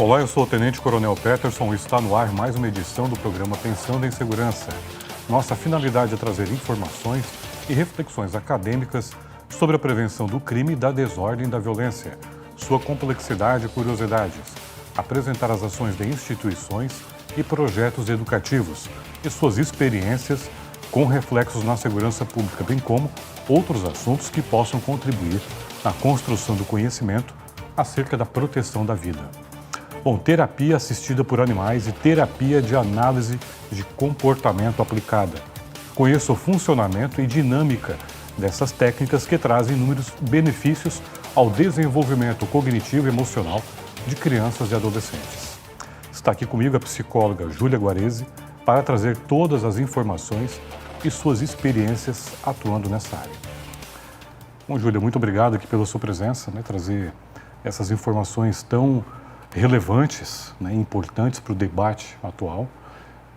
Olá, eu sou o Tenente Coronel Peterson e está no ar mais uma edição do programa Pensando em Segurança. Nossa finalidade é trazer informações e reflexões acadêmicas sobre a prevenção do crime, da desordem e da violência, sua complexidade e curiosidades, apresentar as ações de instituições e projetos educativos e suas experiências com reflexos na segurança pública, bem como outros assuntos que possam contribuir na construção do conhecimento acerca da proteção da vida. Bom, terapia assistida por animais e terapia de análise de comportamento aplicada. Conheça o funcionamento e dinâmica dessas técnicas que trazem inúmeros benefícios ao desenvolvimento cognitivo e emocional de crianças e adolescentes. Está aqui comigo a psicóloga Júlia Guarese para trazer todas as informações e suas experiências atuando nessa área. Bom, Júlia, muito obrigado aqui pela sua presença, trazer essas informações tão relevantes, importantes para o debate atual.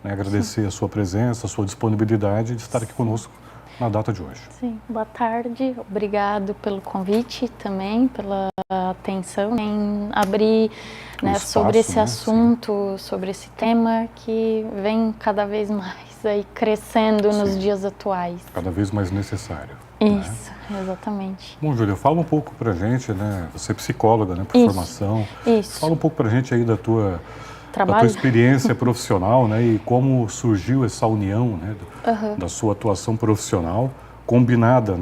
Agradecer a sua presença, a sua disponibilidade de estar aqui conosco na data de hoje. Sim, boa tarde, obrigado pelo convite também, pela atenção em abrir espaço, sobre esse assunto, sobre esse tema que vem cada vez mais aí crescendo nos dias atuais. Cada vez mais necessário. Isso, exatamente. Bom, Júlia, fala um pouco pra gente, você é psicóloga, por formação. Isso. Fala um pouco pra gente aí da tua experiência profissional, e como surgiu essa união, da sua atuação profissional combinada,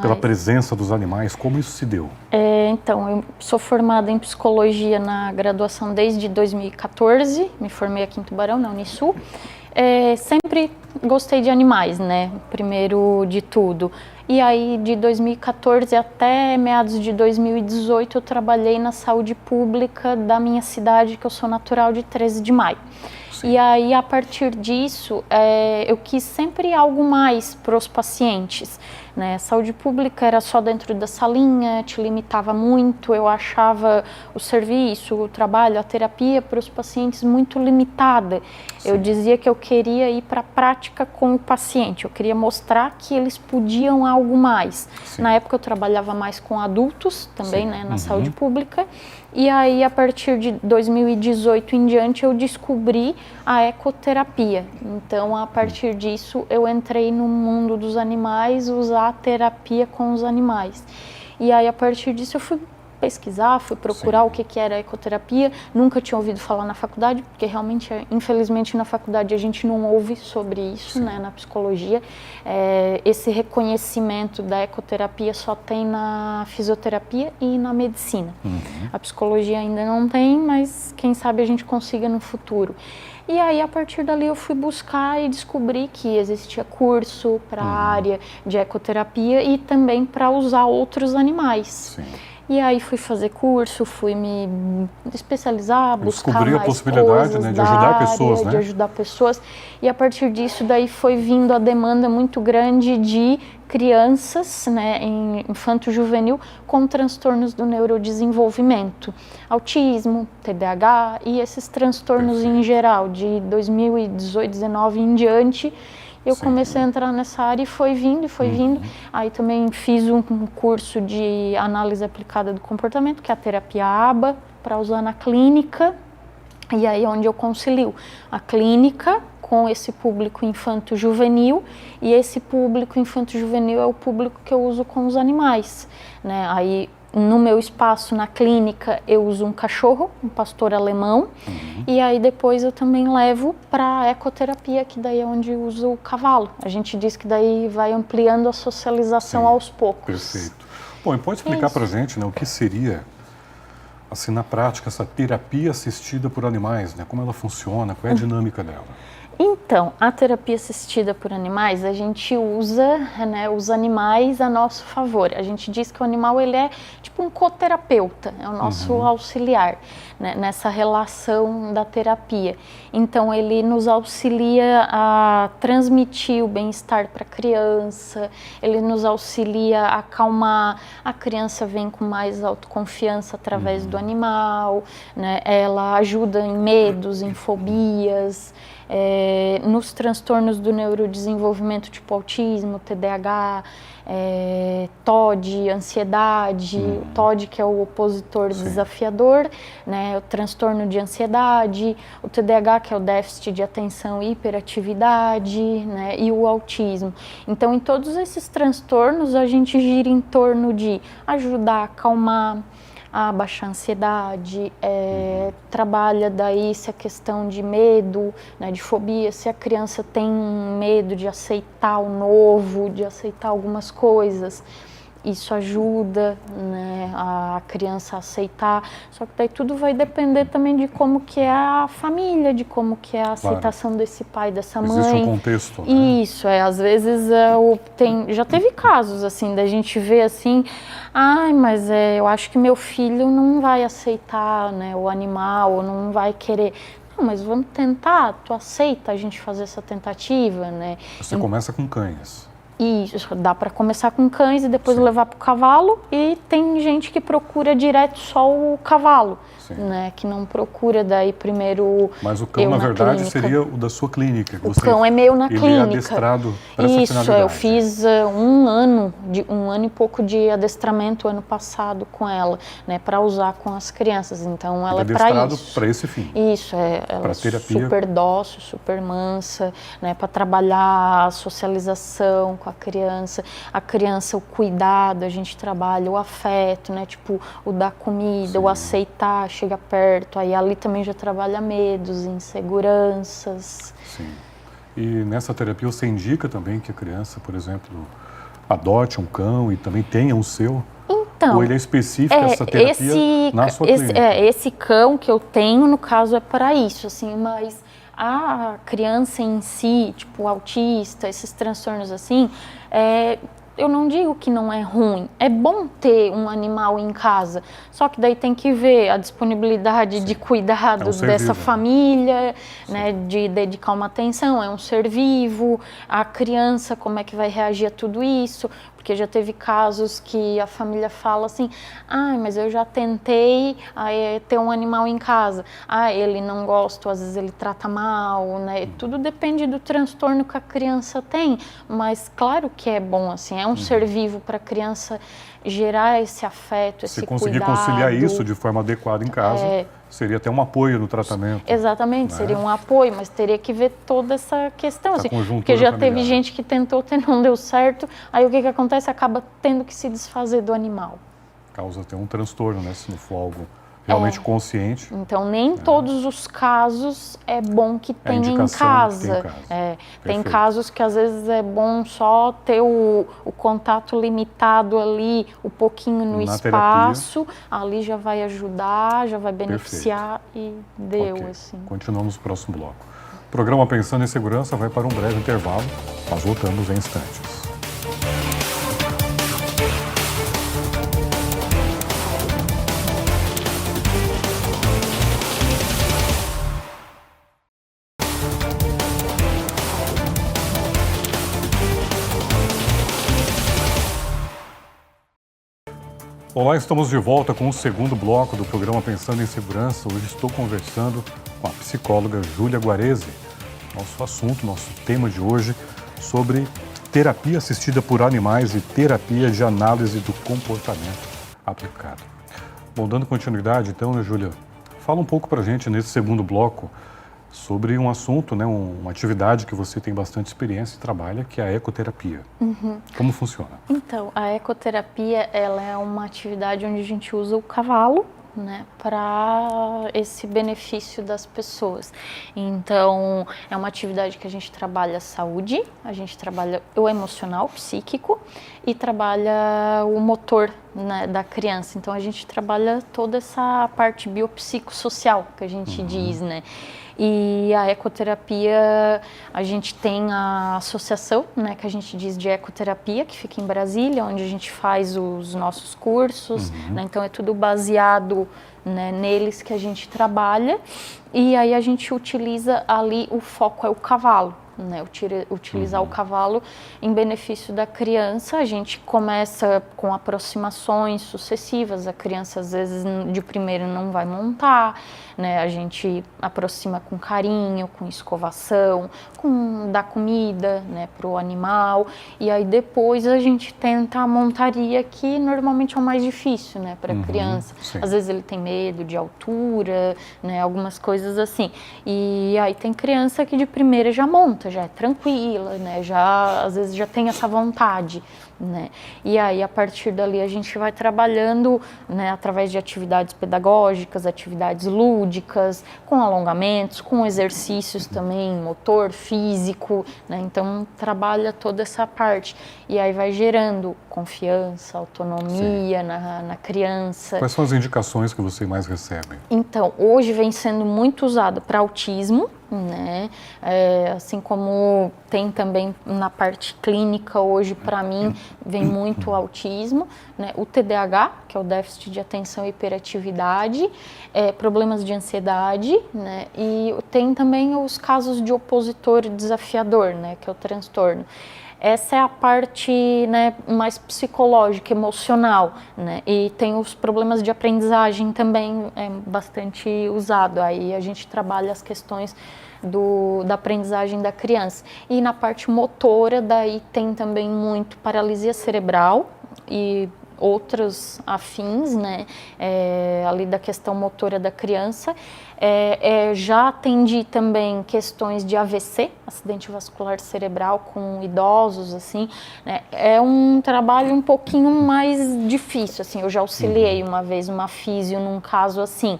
pela presença dos animais. Como isso se deu? Então, eu sou formada em psicologia na graduação desde 2014, me formei aqui em Tubarão, na Unisul. Sempre gostei de animais, primeiro de tudo. E aí, de 2014 até meados de 2018, eu trabalhei na saúde pública da minha cidade, que eu sou natural de 13 de maio. Sim. E aí, a partir disso, eu quis sempre algo mais para os pacientes. A saúde pública era só dentro da salinha, te limitava muito, eu achava o serviço, o trabalho, a terapia para os pacientes muito limitada. Sim. Eu dizia que eu queria ir para a prática com o paciente, eu queria mostrar que eles podiam algo mais. Sim. Na época eu trabalhava mais com adultos também, na saúde pública. E aí, a partir de 2018 em diante, eu descobri a ecoterapia. Então, a partir disso, eu entrei no mundo dos animais, usar a terapia com os animais. E aí, a partir disso, eu fui pesquisar, fui procurar o que era a ecoterapia. Nunca tinha ouvido falar na faculdade, porque realmente, infelizmente, na faculdade a gente não ouve sobre isso, na psicologia. Esse reconhecimento da ecoterapia só tem na fisioterapia e na medicina. A psicologia ainda não tem, mas quem sabe a gente consiga no futuro. E aí, a partir dali, eu fui buscar e descobri que existia curso para a área de ecoterapia e também para usar outros animais. Sim. E aí fui fazer curso, fui me especializar, buscar descobrir mais a possibilidade, de ajudar pessoas, de ajudar pessoas. E a partir disso, daí foi vindo a demanda muito grande de crianças, em infanto-juvenil, com transtornos do neurodesenvolvimento, autismo, TDAH e esses transtornos em geral, de 2018, 2019 em diante. Eu comecei a entrar nessa área e foi vindo. Aí também fiz um curso de análise aplicada do comportamento, que é a terapia ABA, para usar na clínica. E aí é onde eu concilio a clínica com esse público infanto-juvenil. E esse público infanto-juvenil é o público que eu uso com os animais, Aí, no meu espaço, na clínica, eu uso um cachorro, um pastor alemão, e aí depois eu também levo para a ecoterapia, que daí é onde eu uso o cavalo. A gente diz que daí vai ampliando a socialização aos poucos. Perfeito. Bom, e pode explicar para a gente o que seria, assim, na prática, essa terapia assistida por animais, como ela funciona, qual é a dinâmica dela? Então, a terapia assistida por animais, a gente usa os animais a nosso favor. A gente diz que o animal ele é tipo um coterapeuta, é o nosso auxiliar nessa relação da terapia. Então, ele nos auxilia a transmitir o bem-estar para a criança, ele nos auxilia a acalmar. A criança vem com mais autoconfiança através do animal, ela ajuda em medos, em fobias. nos transtornos do neurodesenvolvimento, tipo autismo, TDAH, TOD, ansiedade, o TOD que é o opositor desafiador, né, o transtorno de ansiedade, o TDAH que é o déficit de atenção e hiperatividade, né, e o autismo. Então, em todos esses transtornos, a gente gira em torno de ajudar a acalmar, a baixar a ansiedade, trabalha daí se a questão de medo, né, de fobia, se a criança tem medo de aceitar o novo, de aceitar algumas coisas, isso ajuda, né, a criança a aceitar, só que daí tudo vai depender também de como que é a família, de como que é a aceitação desse pai, dessa mãe. Existe um contexto, né? Isso, às vezes já teve casos assim, da gente ver assim, mas eu acho que meu filho não vai aceitar, né, o animal, ou não vai querer. Não, mas vamos tentar, tu aceita a gente fazer essa tentativa, né? Você começa com cães. Isso, dá para começar com cães e depois levar para o cavalo, e tem gente que procura direto só o cavalo, né, que não procura daí primeiro. Mas o cão, na verdade, clínica. Seria o da sua clínica. O cão é meu na clínica. Ele é adestrado para essa finalidade. Isso, eu fiz um ano e pouco de adestramento ano passado com ela, né, para usar com as crianças. Então ela é para isso. Adestrado para esse fim. Isso, ela é super dócil, super mansa, né, para trabalhar a socialização com a criança, o cuidado, a gente trabalha o afeto, né, tipo o dar comida, o aceitar, chega perto, aí ali também já trabalha medos, inseguranças. Sim. E nessa terapia você indica também que a criança, por exemplo, adote um cão e também tenha um seu? Então, ou ele é específico essa terapia na sua clínica? Esse cão que eu tenho, no caso, é para isso, assim, mas a criança em si, tipo autista, esses transtornos assim, eu não digo que não é ruim, é bom ter um animal em casa, só que daí tem que ver a disponibilidade de cuidado dessa família, né, de dedicar uma atenção, é um ser vivo, a criança como é que vai reagir a tudo isso, porque já teve casos que a família fala assim, mas eu já tentei ter um animal em casa, ele não gosta, às vezes ele trata mal, né, tudo depende do transtorno que a criança tem, mas claro que é bom, assim, é um ser vivo para a criança gerar esse afeto, esse cuidado. Se conseguir conciliar isso de forma adequada em casa, seria até um apoio no tratamento. Exatamente, seria um apoio, mas teria que ver toda essa questão, assim, porque já teve gente que tentou, não deu certo, aí o que acontece? Acaba tendo que se desfazer do animal. Causa até um transtorno, né, se não for algo realmente consciente. Então, nem todos os casos é bom que tenha em casa. Tem casos que às vezes é bom só ter o contato limitado ali, um pouquinho no espaço, ali já vai ajudar, já vai beneficiar. E deu, assim. Continuamos no próximo bloco. O programa Pensando em Segurança vai para um breve intervalo, nós voltamos em instantes. Olá, estamos de volta com o segundo bloco do programa Pensando em Segurança. Hoje estou conversando com a psicóloga Júlia Guarese. Nosso assunto, nosso tema de hoje, sobre terapia assistida por animais e terapia de análise do comportamento aplicado. Bom, dando continuidade então, né, Júlia, fala um pouco pra gente nesse segundo bloco sobre um assunto, né, uma atividade que você tem bastante experiência e trabalha, que é a ecoterapia. Como funciona? Então, a ecoterapia, ela é uma atividade onde a gente usa o cavalo, né, para esse benefício das pessoas. Então, é uma atividade que a gente trabalha a saúde, a gente trabalha o emocional, psíquico, e trabalha o motor, né, da criança. Então, a gente trabalha toda essa parte biopsicossocial que a gente diz, né? E a ecoterapia, a gente tem a associação, né, que a gente diz de ecoterapia, que fica em Brasília, onde a gente faz os nossos cursos, né, então é tudo baseado, né, neles que a gente trabalha, e aí a gente utiliza ali, o foco é o cavalo, né, utilizar o cavalo em benefício da criança. A gente começa com aproximações sucessivas, a criança às vezes de primeira não vai montar, né, a gente aproxima com carinho, com escovação, com dar comida, né, para o animal, e aí depois a gente tenta a montaria, que normalmente é o mais difícil, né, para a criança. Sim. Às vezes ele tem medo de altura, né, algumas coisas assim. E aí tem criança que de primeira já monta, já é tranquila, né, já às vezes já tem essa vontade, né. E aí a partir dali a gente vai trabalhando, né, através de atividades pedagógicas, atividades lúdicas, com alongamentos, com exercícios também, motor, físico, né, então trabalha toda essa parte. E aí vai gerando confiança, autonomia na criança. Quais são as indicações que você mais recebe? Então, hoje vem sendo muito usado para autismo, né? Assim como tem também na parte clínica hoje, para mim, vem muito o autismo, né? O TDAH, que é o déficit de atenção e hiperatividade, problemas de ansiedade, né? E tem também os casos de opositor desafiador, né? Que é o transtorno. Essa é a parte, né, mais psicológica, emocional, né? E tem os problemas de aprendizagem também, é bastante usado. Aí a gente trabalha as questões da aprendizagem da criança. E na parte motora, daí tem também muito paralisia cerebral e outros afins, né, ali da questão motora da criança. Já atendi também questões de AVC, acidente vascular cerebral, com idosos, assim, né. É um trabalho um pouquinho mais difícil, assim, eu já auxiliei uma vez uma físio num caso assim,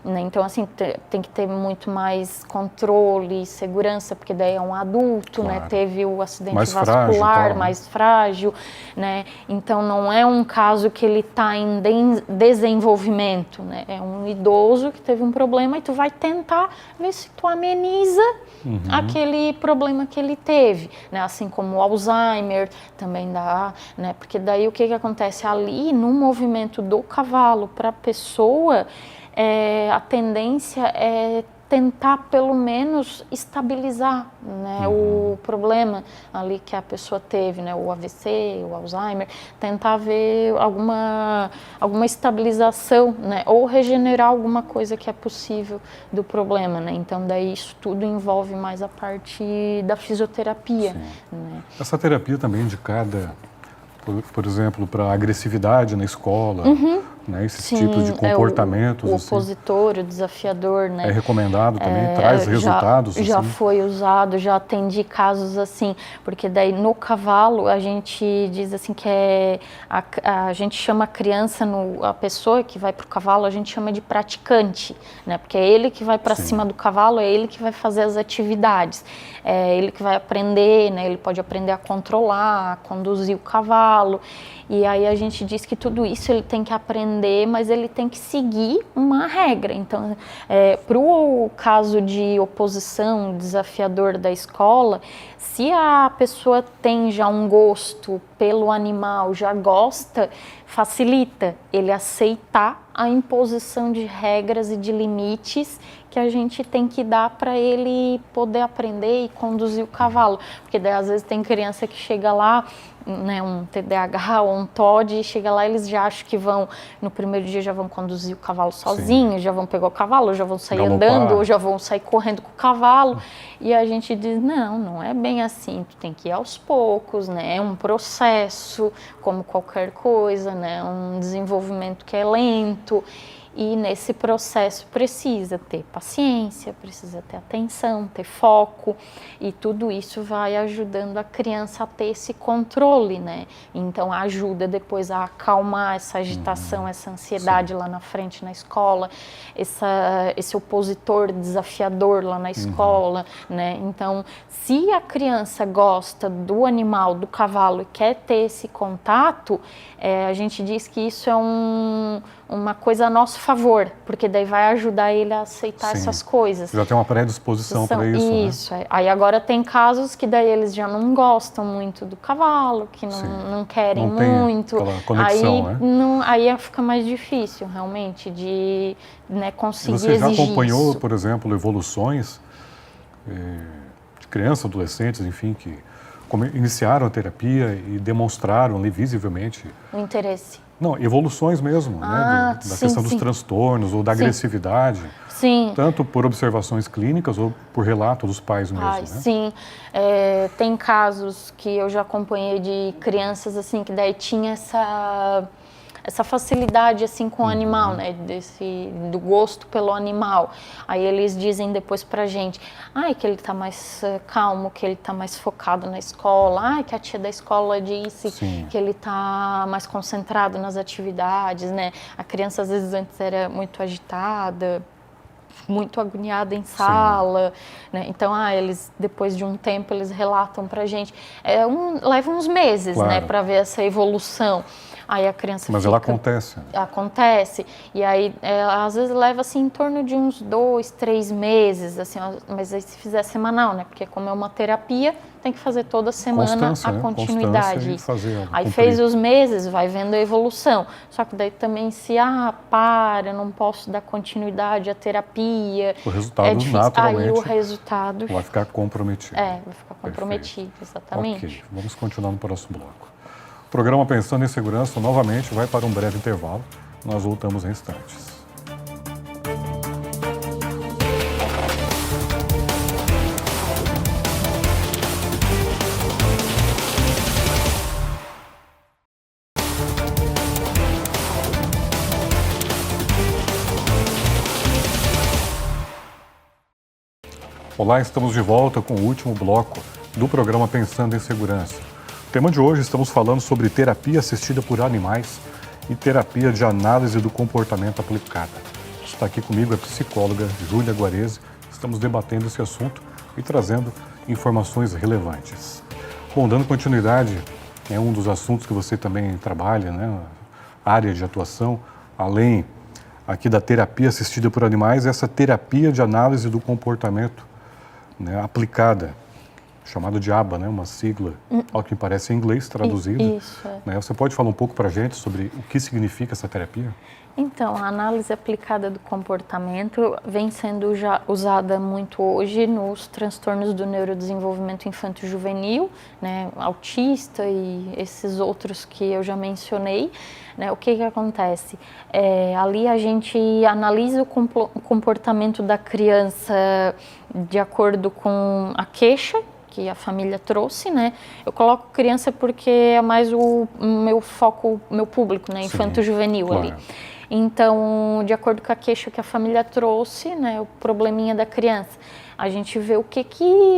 né? Então, assim, tem que ter muito mais controle, segurança, porque daí é um adulto, claro, né? Teve o acidente mais vascular, frágil, mais frágil, né? Então, não é um caso que ele está em desenvolvimento, né? É um idoso que teve um problema e tu vai tentar ver se tu ameniza aquele problema que ele teve, né? Assim como o Alzheimer também dá, né? Porque daí o que acontece ali no movimento do cavalo para a pessoa, a tendência é tentar pelo menos estabilizar, né, o problema ali que a pessoa teve, né, o AVC, o Alzheimer, tentar ver alguma estabilização, né, ou regenerar alguma coisa que é possível do problema, né. Então daí isso tudo envolve mais a parte da fisioterapia, né. Essa terapia também é indicada, por exemplo, para agressividade na escola, né? Esses tipos de comportamentos. O opositor, o desafiador, né? É recomendado também, traz resultados? Já assim? foi usado, já atendi casos assim, porque daí no cavalo a gente diz assim que a gente chama a criança, a pessoa que vai para o cavalo, a gente chama de praticante, né? Porque é ele que vai para cima do cavalo, é ele que vai fazer as atividades, é ele que vai aprender, né? Ele pode aprender a controlar, a conduzir o cavalo. E aí a gente diz que tudo isso ele tem que aprender, mas ele tem que seguir uma regra. Então, para o caso de oposição, desafiador da escola, se a pessoa tem já um gosto pelo animal, já gosta, facilita ele aceitar a imposição de regras e de limites que a gente tem que dar para ele poder aprender e conduzir o cavalo. Porque daí às vezes tem criança que chega lá, né, um TDAH ou um TOD, e chega lá, eles já acham que vão, no primeiro dia já vão conduzir o cavalo sozinhos, já vão pegar o cavalo, já vão sair andando, ou já vão sair correndo com o cavalo. E a gente diz, não é bem assim, tu tem que ir aos poucos, né, é um processo, como qualquer coisa, né, um desenvolvimento que é lento. E nesse processo precisa ter paciência, precisa ter atenção, ter foco, e tudo isso vai ajudando a criança a ter esse controle, né? Então ajuda depois a acalmar essa agitação, essa ansiedade lá na frente na escola, esse opositor desafiador lá na escola, né? Então, se a criança gosta do animal, do cavalo, e quer ter esse contato, a gente diz que isso é uma coisa a nosso favor, porque daí vai ajudar ele a aceitar essas coisas. Já tem uma predisposição para isso, isso, né? Aí agora tem casos que daí eles já não gostam muito do cavalo, que não querem não tem muito. Aquela conexão, aí fica mais difícil realmente de, né, conseguir exigir isso. Você já acompanhou, isso. por exemplo, evoluções de crianças, adolescentes, enfim, que iniciaram a terapia e demonstraram ali visivelmente... O interesse. Não, evoluções mesmo, né? Da sim, questão dos transtornos ou da agressividade. Sim. Tanto por observações clínicas ou por relato dos pais mesmo, né? Sim. Tem casos que eu já acompanhei de crianças, assim, que daí tinha essa facilidade, assim, com o animal, né? Do gosto pelo animal. Aí eles dizem depois pra gente, que ele tá mais calmo, que ele tá mais focado na escola, que a tia da escola disse Sim. que ele tá mais concentrado nas atividades, né? A criança, às vezes, antes era muito agitada, muito agoniada em sala, né? Então, eles, depois de um tempo, eles relatam pra gente. Leva uns meses, claro, né, pra ver essa evolução. Aí a criança Mas ela acontece. Acontece. E aí, às vezes, leva, assim, em torno de uns 2, 3 meses, assim, mas aí se fizer semanal, né? Porque como é uma terapia, tem que fazer toda semana a continuidade. Aí fez os meses, vai vendo a evolução. Só que daí também se, não posso dar continuidade à terapia. O resultado, naturalmente, aí o resultado vai ficar comprometido. Vai ficar comprometido, exatamente. Ok, vamos continuar no próximo bloco. O programa Pensando em Segurança novamente vai para um breve intervalo. Nós voltamos em instantes. Olá, estamos de volta com o último bloco do programa Pensando em Segurança. O tema de hoje, estamos falando sobre terapia assistida por animais e terapia de análise do comportamento aplicada. Está aqui comigo a psicóloga Júlia Guarese. Estamos debatendo esse assunto e trazendo informações relevantes. Bom, dando continuidade, é um dos assuntos que você também trabalha, né? Área de atuação, além aqui da terapia assistida por animais, essa terapia de análise do comportamento, né, aplicada, chamada de ABA, né, uma sigla, ao que parece em inglês, traduzida. Isso. Né? Você pode falar um pouco para a gente sobre o que significa essa terapia? Então, a análise aplicada do comportamento vem sendo já usada muito hoje nos transtornos do neurodesenvolvimento infanto-juvenil, né, autista e esses outros que eu já mencionei. Né, o que acontece? Ali a gente analisa o comportamento da criança de acordo com a queixa que a família trouxe, né? Eu coloco criança porque é mais o meu foco, meu público, né? Infanto-juvenil, claro, ali. Então, de acordo com a queixa que a família trouxe, né? O probleminha da criança, a gente vê o que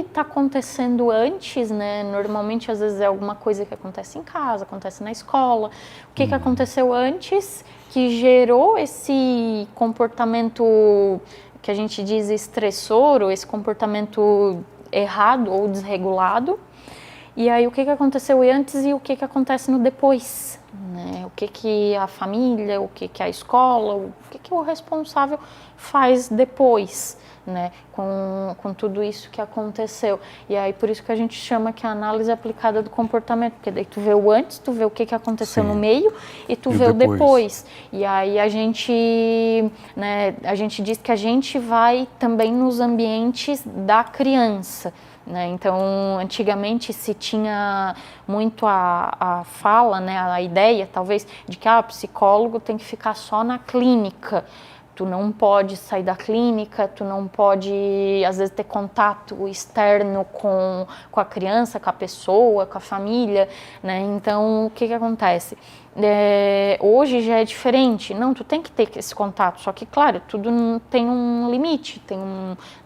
está acontecendo antes, né? Normalmente, às vezes, é alguma coisa que acontece em casa, acontece na escola. O que aconteceu antes que gerou esse comportamento que a gente diz estressor, ou esse comportamento errado ou desregulado. E aí, o que aconteceu antes e o que acontece no depois, né? O que a família, o que a escola, o que o responsável faz depois, né? Com tudo isso que aconteceu. E aí, por isso que a gente chama que é a análise aplicada do comportamento, porque daí tu vê o antes, tu vê o que aconteceu no meio e tu vê o depois. E aí a gente, né, a gente diz que a gente vai também nos ambientes da criança, né? Então, antigamente se tinha muito a fala, né, a ideia, talvez, de que o psicólogo tem que ficar só na clínica. Tu não pode sair da clínica, tu não pode, às vezes, ter contato externo com a criança, com a pessoa, com a família, né? Então, o que acontece? Hoje já é diferente. Não, tu tem que ter esse contato, só que, claro, tudo tem um limite, tem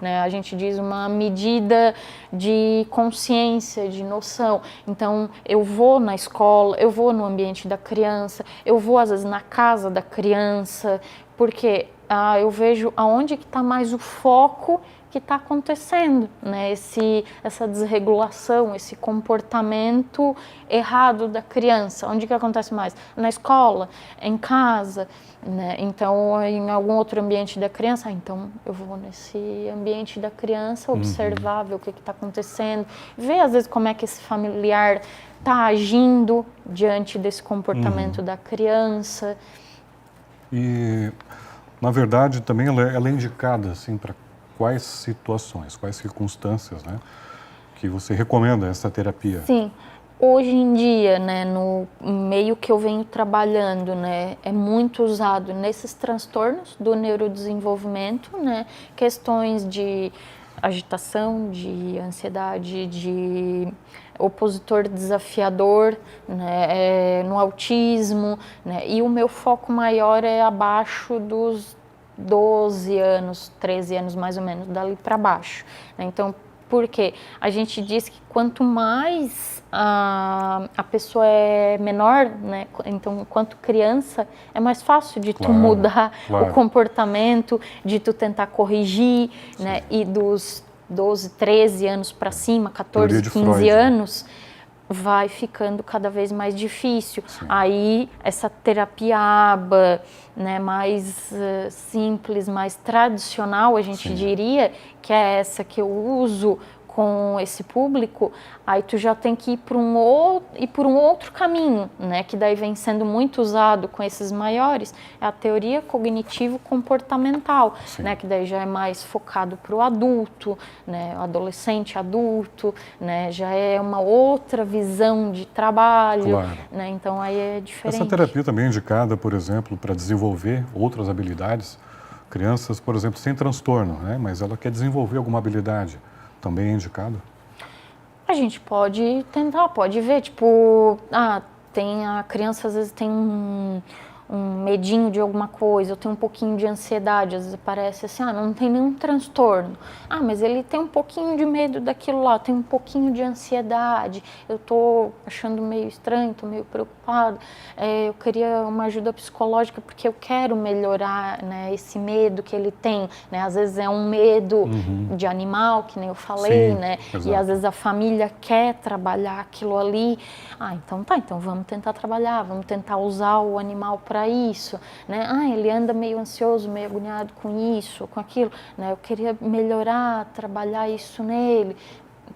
né, a gente diz uma medida de consciência, de noção. Então, eu vou na escola, eu vou no ambiente da criança, eu vou, às vezes, na casa da criança, porque eu vejo aonde que está mais o foco que está acontecendo, né? Essa desregulação, esse comportamento errado da criança. Onde que acontece mais? Na escola, em casa, né? Então, em algum outro ambiente da criança, então eu vou nesse ambiente da criança observar, ver o que está acontecendo, ver às vezes como é que esse familiar está agindo diante desse comportamento da criança. E, na verdade, também ela é indicada assim, para quais situações, quais circunstâncias, né? que você recomenda essa terapia? Sim. Hoje em dia, né, no meio que eu venho trabalhando, né, é muito usado nesses transtornos do neurodesenvolvimento, né, questões de agitação, de ansiedade, de opositor desafiador, né, no autismo, né, e o meu foco maior é abaixo dos 12 anos, 13 anos mais ou menos, dali para baixo, né, então, porque a gente diz que quanto mais a pessoa é menor, né? Então, enquanto criança, é mais fácil de tu mudar o comportamento, de tu tentar corrigir, né? E dos 12, 13 anos para cima, 14, 15 Freud, anos, vai ficando cada vez mais difícil. Sim. Aí, essa terapia ABA, né, mais simples, mais tradicional, a gente diria, que é essa que eu uso com esse público, aí tu já tem que ir por um outro caminho, né, que daí vem sendo muito usado com esses maiores, é a teoria cognitivo-comportamental, né, que daí já é mais focado para o adulto, né, o adolescente adulto, né, já é uma outra visão de trabalho, né, então aí é diferente. Essa terapia também é indicada, por exemplo, para desenvolver outras habilidades, crianças, por exemplo, sem transtorno, né, mas ela quer desenvolver alguma habilidade. Também é indicado? A gente pode tentar, pode ver, tipo, tem a criança às vezes tem um medinho de alguma coisa, eu tenho um pouquinho de ansiedade, às vezes parece assim, não tem nenhum transtorno. Mas ele tem um pouquinho de medo daquilo lá, tem um pouquinho de ansiedade, eu tô achando meio estranho, tô meio preocupado, eu queria uma ajuda psicológica porque eu quero melhorar, né, esse medo que ele tem, né, às vezes é um medo de animal, que nem eu falei, né, exato. E às vezes a família quer trabalhar aquilo ali, então tá, então vamos tentar trabalhar, vamos tentar usar o animal para isso, né? Ele anda meio ansioso, meio agoniado com isso, com aquilo, né? Eu queria melhorar, trabalhar isso nele.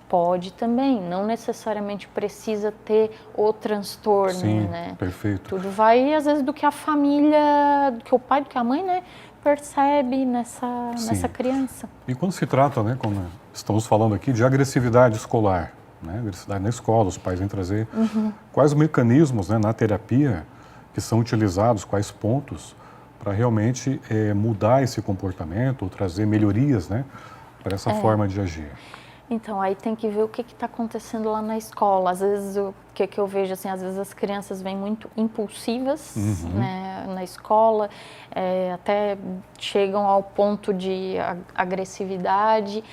Pode também, não necessariamente precisa ter o transtorno, Sim, né? Perfeito. Tudo vai, às vezes, do que a família, do que o pai, do que a mãe, né, percebe nessa criança. E quando se trata, né, como estamos falando aqui, de agressividade escolar, né, agressividade na escola, os pais vêm trazer quais os mecanismos, né, na terapia que são utilizados, quais pontos para realmente mudar esse comportamento ou trazer melhorias, né, para essa forma de agir. Então, aí tem que ver o que está acontecendo lá na escola. Às vezes, o que eu vejo, assim, às vezes as crianças vêm muito impulsivas, né, na escola, até chegam ao ponto de agressividade.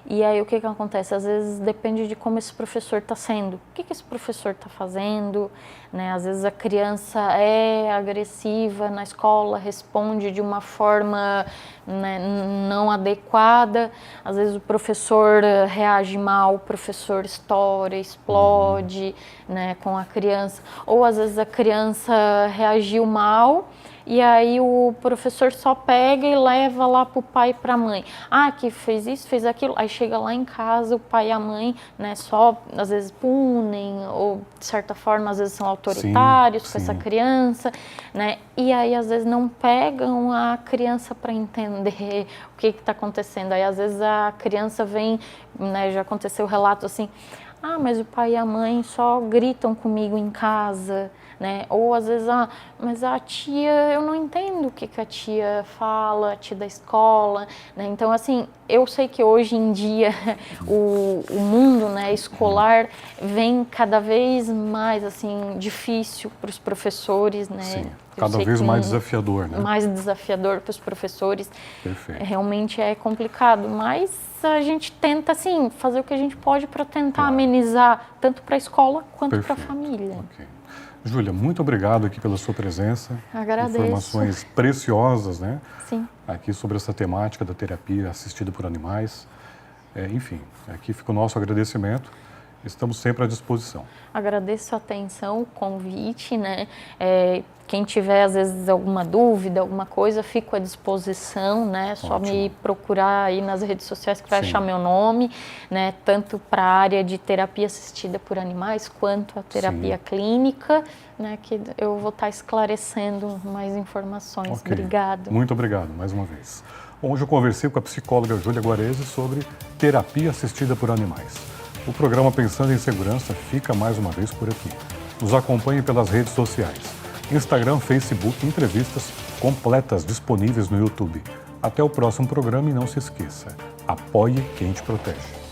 E aí, o que acontece? Às vezes, depende de como esse professor está sendo. O que esse professor está fazendo, né? Às vezes, a criança é agressiva na escola, responde de uma forma, né, não adequada. Às vezes, o professor reage mal, o professor estoura, explode, né, com a criança. Ou, às vezes, a criança reagiu mal, e aí o professor só pega e leva lá para o pai e para a mãe. Que fez isso, fez aquilo. Aí chega lá em casa, o pai e a mãe, né, só às vezes punem, ou de certa forma às vezes são autoritários com essa criança, né? E aí às vezes não pegam a criança para entender o que está acontecendo. Aí às vezes a criança vem, né, já aconteceu o relato assim, mas o pai e a mãe só gritam comigo em casa, né? Ou às vezes, mas a tia, eu não entendo o que a tia fala, a tia da escola, né? Então, assim, eu sei que hoje em dia o mundo, né, escolar vem cada vez mais, assim, difícil para os professores, né? Sim, cada vez mais desafiador, né? Mais desafiador para os professores. Perfeito. Realmente é complicado, mas a gente tenta, assim, fazer o que a gente pode para tentar amenizar, tanto para a escola quanto para a família. Okay. Júlia, muito obrigado aqui pela sua presença. Agradeço. Informações preciosas, né? Sim. Aqui sobre essa temática da terapia assistida por animais. Enfim, aqui fica o nosso agradecimento. Estamos sempre à disposição. Agradeço a atenção, o convite, né? Quem tiver, às vezes, alguma dúvida, alguma coisa, fico à disposição, né? Só me procurar aí nas redes sociais que vai achar meu nome, né? Tanto para a área de terapia assistida por animais, quanto a terapia clínica, né? Que eu vou estar esclarecendo mais informações. Obrigado. Muito obrigado, mais uma vez. Bom, hoje eu conversei com a psicóloga Júlia Guarese sobre terapia assistida por animais. O programa Pensando em Segurança fica mais uma vez por aqui. Nos acompanhe pelas redes sociais. Instagram, Facebook, entrevistas completas disponíveis no YouTube. Até o próximo programa e não se esqueça, apoie quem te protege.